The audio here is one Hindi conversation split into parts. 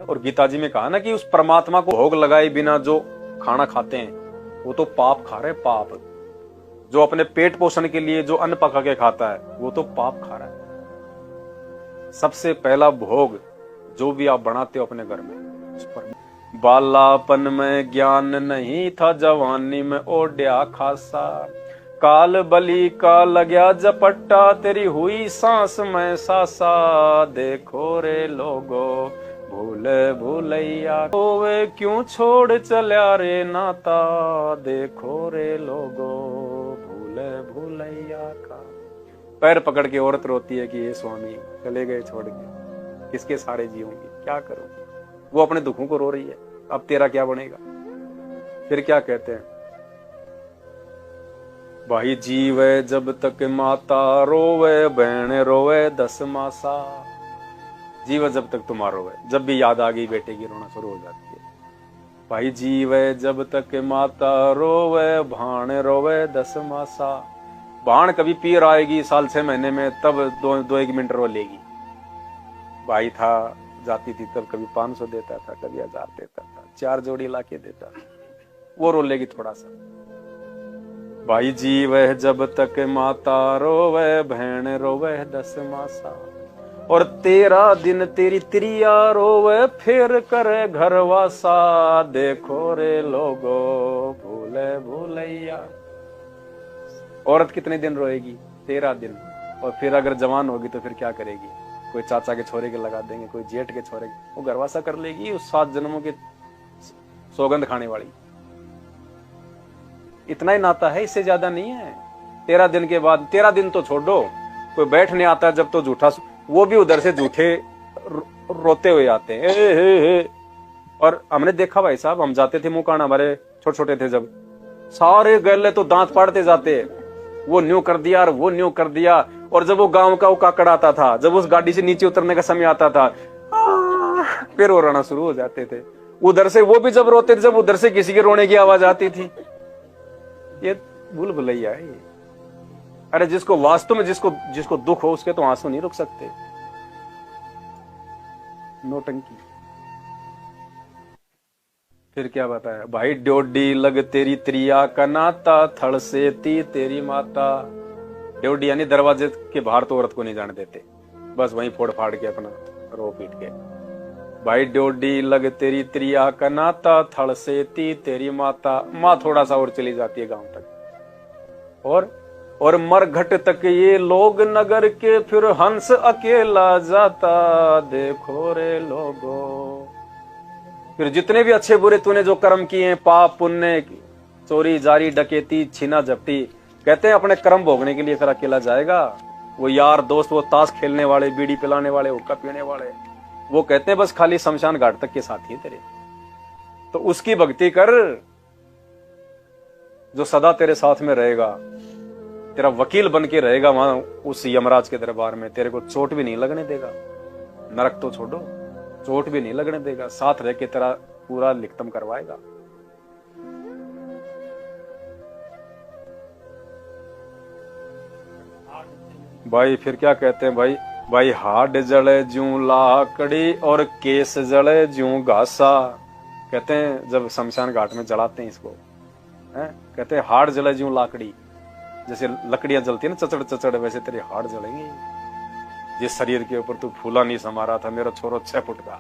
और गीता जी में कहा ना कि उस परमात्मा को भोग लगाए बिना जो खाना खाते हैं वो तो पाप खा रहे, पाप। जो अपने पेट पोषण के लिए जो अन्न पका के खाता है वो तो पाप खा रहा है। सबसे पहला भोग जो भी आप बनाते हो अपने घर में उस पर। बालापन में ज्ञान नहीं था, जवानी में ओढ़ा खासा, काल बली का लग्या झपट्टा, तेरी हुई सांस में सासा। देखो रे लोगो भूले भूलैया होवे, क्यों छोड़ चल्या रे नाता। देखो रे लोगो भूले भूलैया का। पैर पकड़ के औरत रोती है कि ये स्वामी चले गए छोड़ के, किसके सहारे जीऊंगी, क्या करूंगी। वो अपने दुखों को रो रही है, अब तेरा क्या बनेगा। फिर क्या कहते हैं, भाई जीवे जब तक माता रोवे, बहन रोवे 10 मासा। जीवे जब तक तुम रोवे, जब भी याद आ गई बेटे की रोना शुरू हो जाती है। भाई जीवे जब तक माता रोवे, भाण रोवे 10 मासा। भाण कभी पीर आएगी साल 6 महीने में, तब 2-1 मिनट रो लेगी। भाई था जाती थी तब कभी 500 देता था, कभी 1000 देता था, 4 जोड़ी लाके देता था, वो रो लेगी थोड़ा सा। भाई जीवे जब तक माता रोवे, बहन रोवे 10 मासा। और 13 दिन तेरी त्रिया रोवे, फिर करे घरवासा। देखो रे लोगो भूले भूलैया। औरत कितने दिन रोएगी, 13 दिन। और फिर अगर जवान होगी तो फिर क्या करेगी, कोई चाचा के छोरे के लगा देंगे, कोई जेठ के छोरे के, वो घरवासा कर लेगी। उस 7 जन्मों की सौगंध खाने वाली। इतना ही नाता है, इससे ज्यादा नहीं है। 13 दिन के बाद, 13 दिन तो छोड़ दो, कोई बैठने आता है जब तो झूठा, वो भी उधर से झूठे रोते हुए आते हैं। हे। और हमने देखा भाई साहब, हम जाते थे मुकाना, हमारे छोटे छोटे थे जब, सारे गले तो दांत फाड़ते जाते, वो न्यू कर दिया और वो न्यू कर दिया। और जब वो गांव का वो काकड़ आता था, जब उस गाड़ी से नीचे उतरने का समय आता था, फिर वो रोना शुरू हो जाते थे उधर से। वो भी जब रोते थे जब उधर से किसी के रोने की आवाज आती थी। ये भूल भुलैया है ये। अरे जिसको वास्तव में जिसको दुख हो उसके तो आंसू नहीं रुक सकते। नौटंकी। फिर क्या बताया, भाई ड्योडी लग तेरी त्रिया का नाता, थड़ से ती तेरी माता। ड्योडी यानी दरवाजे के बाहर तो औरत को नहीं जाने देते, बस वहीं फोड़ फाड़ के अपना रो पीट के। भाई ड्योडी लग तेरी त्रिया का नाता, थड़ से ती तेरी माता। माँ थोड़ा सा और चली जाती है गांव तक। और मरघट तक ये लोग नगर के, फिर हंस अकेला जाता। देखो रे लोगो। फिर जितने भी अच्छे बुरे तूने जो कर्म किए हैं, पाप पुण्य, चोरी जारी डकैती छीना झपटी, कहते हैं अपने कर्म भोगने के लिए फिर अकेला जाएगा। वो यार दोस्त, वो ताश खेलने वाले, बीड़ी पिलाने वाले, हुक्का पीने वाले, वो कहते हैं बस खाली शमशान घाट तक के साथी है तेरे। तो उसकी भक्ति कर जो सदा तेरे साथ में रहेगा, तेरा वकील बन के रहेगा वहां उस यमराज के दरबार में। तेरे को चोट भी नहीं लगने देगा, नरक तो छोड़ो, चोट भी नहीं लगने देगा, साथ रह के तेरा पूरा लिखतम करवाएगा। भाई फिर क्या कहते हैं, भाई हाड जले ज्यों लाकड़ी, और केस जले ज्यों घासा। कहते हैं जब शमशान घाट में जलाते हैं इसको, कहते हैं हाड जले ज्यों लाकड़ी। जैसे लकड़ियां जलती है ना चचड़ चचड़, वैसे तेरे हाड जलेंगे। जिस शरीर के ऊपर तू फूला नहीं समा रहा था, मेरा छोरो 6 फुट का।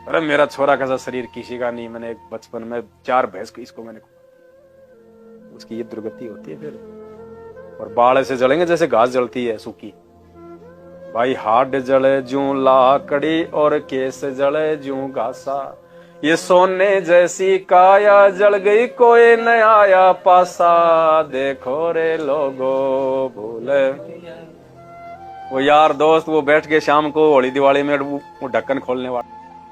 अरे मेरा छोरा कैसा शरीर किसी का नहीं, मैंने बचपन में 4 भैंस इसको मैंने, उसकी ये दुर्गति होती है फिर। और बाढ़ से जलेंगे जैसे घास जलती है सूखी। भाई हाड जले ज्यों लाकड़ी, और केस जले ज्यों घासा। ये सोने जैसी काया जल गई, कोई न आया पासा। देखो रे लोगो भूले। वो यार दोस्त वो बैठ के शाम को होली दिवाली में वो ढक्कन खोलने वाला,